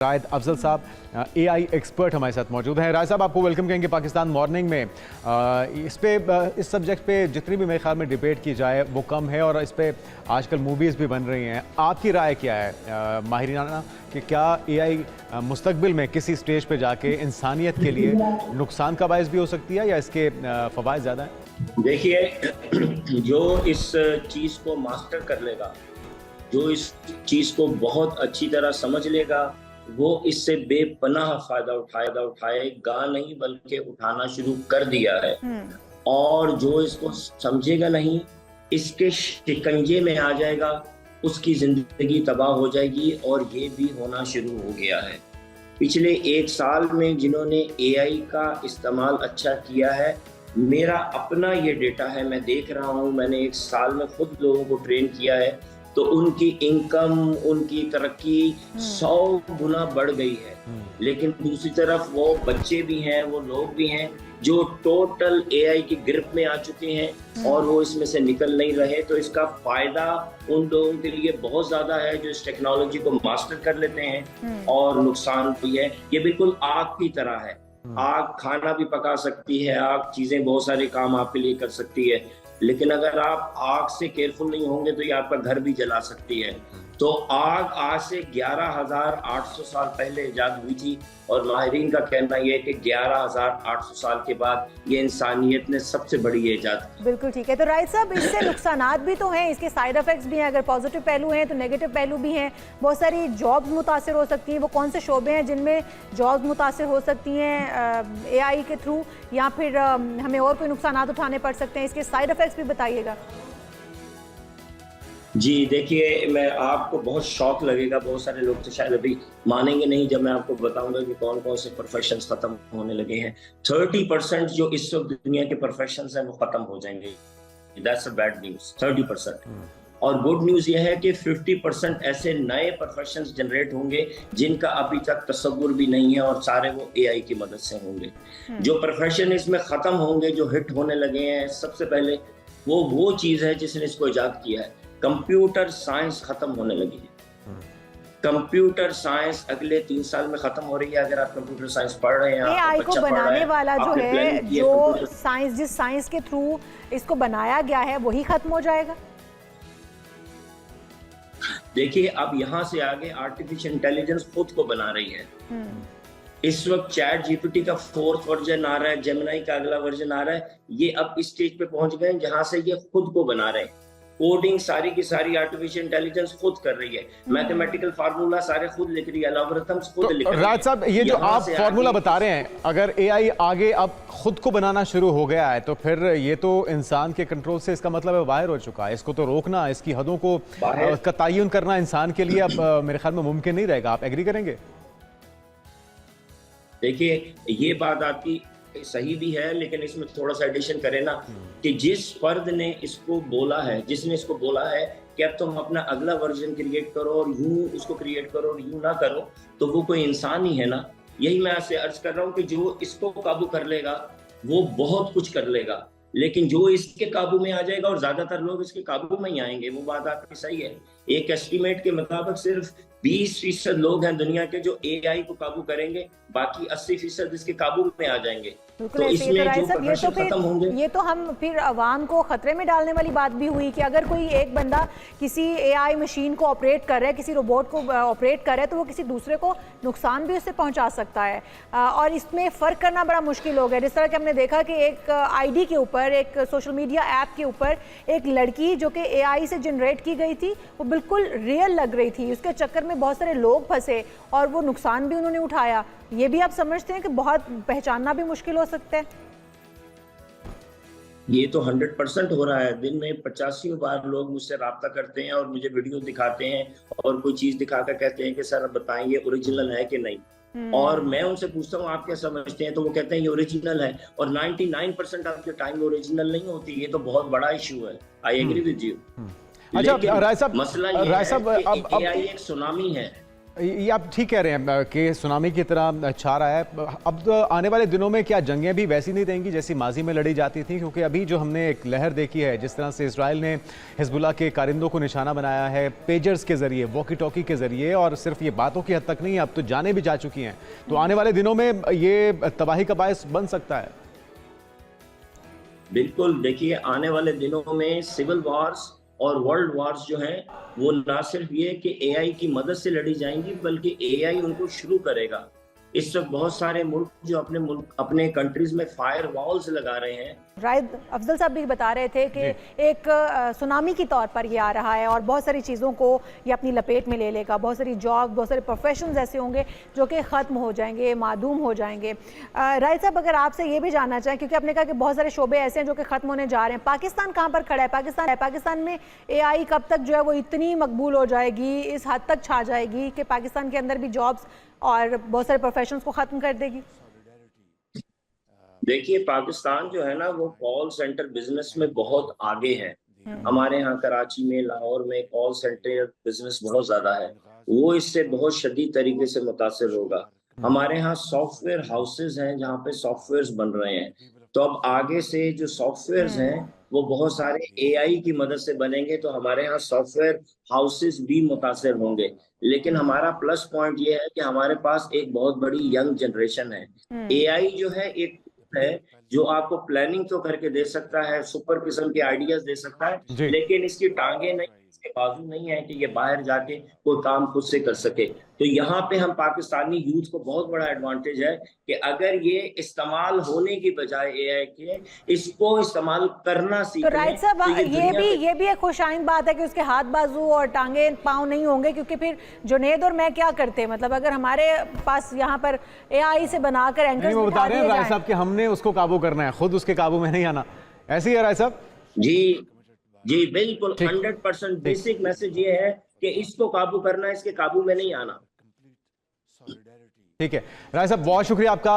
रायद अफजल साहब AI expert हमारे साथ मौजूद हैं। राय साहब, आपको वेलकम कहेंगे पाकिस्तान मॉर्निंग में। इस सब्जेक्ट पे जितनी भी मेरे ख्याल में डिबेट की जाए वो कम है और इस पे आजकल मूवीज़ भी बन रही हैं। आपकी राय क्या है माहिराना कि क्या एआई मुस्तकबिल में किसी स्टेज पे जाके इंसानियत के लिए नुकसान का बायस भी हो सकती है या इसके फ़वाइद ज़्यादा हैं? देखिए, जो इस चीज़ को मास्टर कर लेगा, जो इस चीज़ को बहुत अच्छी तरह समझ लेगा, वो इससे बेपनाह फायदा उठाएगा नहीं बल्कि उठाना शुरू कर दिया है। और जो इसको समझेगा नहीं, इसके शिकंजे में आ जाएगा, उसकी जिंदगी तबाह हो जाएगी। और ये भी होना शुरू हो गया है। पिछले 1 साल में जिन्होंने एआई का इस्तेमाल अच्छा किया है, मेरा अपना ये डेटा है, मैं देख रहा हूँ, मैंने 1 साल में खुद लोगों को ट्रेन किया है, तो उनकी इनकम, उनकी तरक्की 100 गुना बढ़ गई है। लेकिन दूसरी तरफ वो बच्चे भी हैं, वो लोग भी हैं जो टोटल एआई की ग्रिप में आ चुके हैं और वो इसमें से निकल नहीं रहे। तो इसका फायदा उन लोगों के लिए बहुत ज्यादा है जो इस टेक्नोलॉजी को मास्टर कर लेते हैं, और नुकसान भी है। ये बिल्कुल आग की तरह है। आग खाना भी पका सकती है, आग चीजें बहुत सारे काम आपके लिए कर सकती है, लेकिन अगर आप आग से केयरफुल नहीं होंगे तो ये आपका घर भी जला सकती है। तो आग आज से 11,800 साल पहले इजाद हुई थी, और माहिरीन का कहना यह है कि 11,800 साल के बाद ये इंसानियत ने सबसे बड़ी इजाद की। बिल्कुल ठीक है। तो राय साहब, इससे नुकसानात भी तो हैं, इसके साइड इफेक्ट्स भी हैं। अगर पॉजिटिव पहलू हैं तो नेगेटिव पहलू भी हैं। बहुत सारी जॉब्स मुतासर हो सकती हैं। वो कौन से शोबे हैं जिनमें जॉब्स मुतासर हो सकती हैं एआई के थ्रू, या फिर हमें और कोई नुकसानात उठाने पड़ सकते हैं? इसके साइड इफेक्ट्स भी बताइएगा। जी देखिए, मैं आपको बहुत शौक लगेगा, बहुत सारे लोग तो शायद अभी मानेंगे नहीं जब मैं आपको बताऊंगा कि कौन कौन से प्रोफेशंस खत्म होने लगे हैं। 30% जो इस वक्त दुनिया के प्रोफेशंस हैं वो खत्म हो जाएंगे। That's a bad news, 30%। और गुड न्यूज ये है कि 50% ऐसे नए प्रोफेशंस जनरेट होंगे जिनका अभी तक तसव्वुर भी नहीं है, और सारे वो एआई की मदद से होंगे। जो प्रोफेशन इसमें खत्म होंगे, जो हिट होने लगे हैं, सबसे पहले वो चीज है जिसने इसको इजाद किया है। कंप्यूटर साइंस खत्म होने लगी है। कंप्यूटर साइंस अगले 3 साल में खत्म हो रही है। अगर आप कंप्यूटर साइंस पढ़ रहे हैं, एआई को बनाने वाला जो है, जो साइंस, जिस साइंस के थ्रू इसको बनाया गया है, वही खत्म हो जाएगा। देखिए, अब यहाँ से आगे आर्टिफिशियल इंटेलिजेंस खुद को बना रही है। इस वक्त चैट जीपीटी का 4th वर्जन आ रहा है, जेमिनी का अगला वर्जन आ रहा है। ये अब इस स्टेज पे पहुंच गए जहां से ये खुद को बना रहे हैं। कोडिंग सारी की सारी आर्टिफिशियल इंटेलिजेंस खुद कर रही है, मैथमेटिकल फार्मूला सारे खुद लिख रही है, एल्गोरिथम्स खुद लिख रही है। राज साहब, ये जो आप फार्मूला बता रहे हैं, अगर एआई आगे अब खुद को बनाना शुरू हो गया है तो फिर ये तो इंसान के कंट्रोल से, इसका मतलब है, बाहर हो चुका है। इसको तो रोकना, इसकी हदों को का तयन करना इंसान के लिए अब मेरे ख्याल में मुमकिन नहीं रहेगा। आप एग्री करेंगे? देखिए, ये बात आपकी सही भी है, लेकिन इसमें थोड़ा सा एडिशन करें ना, कि जिस फर्द ने इसको बोला है, जिसने इसको बोला है कि अब तुम अपना अगला वर्जन क्रिएट करो और यूं उसको क्रिएट करो और यूं ना करो, तो वो कोई इंसान ही है ना। यही मैं आपसे अर्ज कर रहा हूँ कि जो इसको काबू कर लेगा वो बहुत कुछ कर लेगा, लेकिन जो इसके काबू में आ जाएगा, और ज्यादातर लोग इसके काबू में ही आएंगे, वो बात आपकी सही है। एक एस्टिमेट के मुताबिक सिर्फ 20% लोग हैं दुनिया के जो एआई को काबू करेंगे, बाकी 80% इसके काबू में आ जाएंगे। तो इसमें जो प्रोफेशन खत्म होंगे, ये तो हम फिर अवाम को खतरे में डालने वाली बात भी हुई कि अगर कोई एक बंदा किसी एआई मशीन को ऑपरेट कर रहा है, किसी रोबोट को ऑपरेट कर रहा है, तो वो किसी दूसरे को नुकसान भी उससे पहुंचा सकता है। और इसमें फ़र्क करना बड़ा मुश्किल हो गया। जिस तरह कि हमने देखा कि एक आईडी के ऊपर, एक सोशल मीडिया ऐप के ऊपर एक लड़की जो कि एआई से जनरेट की गई थी, वो बिल्कुल रियल लग रही थी। उसके चक्कर में बहुत सारे लोग फंसे और वो नुकसान भी उन्होंने उठाया। ये भी आप समझते हैं कि बहुत पहचानना भी मुश्किल हो सकता है? ये तो 100% हो रहा है। दिन में 85 बार लोग मुझसे राब्ता करते हैं और मुझे वीडियो दिखाते हैं और कोई चीज दिखाकर कहते हैं कि सर अब बताएं ये ओरिजिनल है कि नहीं। और मैं उनसे पूछता हूँ आप क्या समझते हैं, तो वो कहते हैं ये ओरिजिनल है, और 99% आपके टाइम ओरिजिनल नहीं होती। ये तो बहुत बड़ा इशू है। I agree with you. अच्छा राय साहब, मसला ये है कि एआई एक सुनामी है। ये आप ठीक कह रहे हैं कि सुनामी की तरह छा रहा है। अब तो आने वाले दिनों में क्या जंगें भी वैसी नहीं रहेंगी जैसी माजी में लड़ी जाती थी? क्योंकि अभी जो हमने एक लहर देखी है, जिस तरह से इजराइल ने हिजबुल्लाह के कारिंदों को निशाना बनाया है पेजर्स के ज़रिए, वॉकी टॉकी के ज़रिए, और सिर्फ ये बातों की हद तक नहीं, अब तो जाने भी जा चुकी हैं, तो आने वाले दिनों में ये तबाही का बायस बन सकता है। बिल्कुल, देखिए आने वाले दिनों में सिविल वॉर्स और वर्ल्ड वॉर्स जो हैं वो ना सिर्फ ये कि एआई की मदद से लड़ी जाएंगी, बल्कि एआई उनको शुरू करेगा। इस वक्त बहुत सारे मुल्क जो अपने कंट्रीज में फायर वॉल्स लगा रहे हैं। रायद अफजल साहब भी बता रहे थे कि एक सुनामी की तौर पर ये आ रहा है और बहुत सारी चीज़ों को ये अपनी लपेट में ले लेगा। बहुत सारी जॉब, बहुत सारे प्रोफेशंस ऐसे होंगे जो कि ख़त्म हो जाएंगे, मादूम हो जाएंगे। रायद साहब, अगर आपसे ये भी जानना चाहें, क्योंकि आपने कहा कि बहुत सारे शोबे ऐसे हैं जो कि ख़त्म होने जा रहे हैं, पाकिस्तान कहाँ पर खड़ा है? पाकिस्तान में AI कब तक जो है वो इतनी मकबूल हो जाएगी, इस हद तक छा जाएगी कि पाकिस्तान के अंदर भी जॉब्स और बहुत सारे प्रोफेशंस को ख़त्म कर देगी? देखिए, पाकिस्तान जो है ना वो कॉल सेंटर बिजनेस में बहुत आगे है। हमारे यहाँ कराची में, लाहौर में कॉल सेंटर बिजनेस बहुत ज्यादा है। वो इससे बहुत शदीद तरीके से मुतासिर होगा। हमारे यहाँ सॉफ्टवेयर हाउसेज हैं जहाँ पे सॉफ्टवेयर बन रहे हैं, तो अब आगे से जो सॉफ्टवेयर हैं वो बहुत सारे एआई की मदद से बनेंगे, तो हमारे यहाँ सॉफ्टवेयर हाउसेज भी मुतासिर होंगे। लेकिन हमारा प्लस पॉइंट ये है कि हमारे पास एक बहुत बड़ी यंग जनरेशन है। एआई जो है एक है जो आपको प्लानिंग तो करके दे सकता है, सुपर किस्म के आइडियाज दे सकता है, लेकिन इसकी टांगे नहीं, इसके बाजू नहीं है कि ये बाहर जाके कोई काम खुद से कर सके। तो यहाँ पे हम पाकिस्तानी यूथ को बहुत बड़ा एडवांटेज है कि अगर ये इस्तेमाल होने की बजाय एआई के इसको इस्तेमाल करना सीखें। तो राइट साहब, तो ये भी एक खुशाइन बात है कि उसके हाथ बाजू और टांगे पाँव नहीं होंगे, क्योंकि फिर जुनेद और मैं क्या करते हैं, मतलब अगर हमारे पास यहाँ पर AI से बनाकर एंकर्स वो बता रहे हैं राय साहब कि हमने उसको काबू करना है, खुद उसके काबू में नहीं आना। ऐसे ही है राय साहब? जी बिल्कुल, 100% बेसिक मैसेज ये है कि इसको काबू करना है, इसके काबू में नहीं आना। ठीक है राय साहब, बहुत शुक्रिया आपका।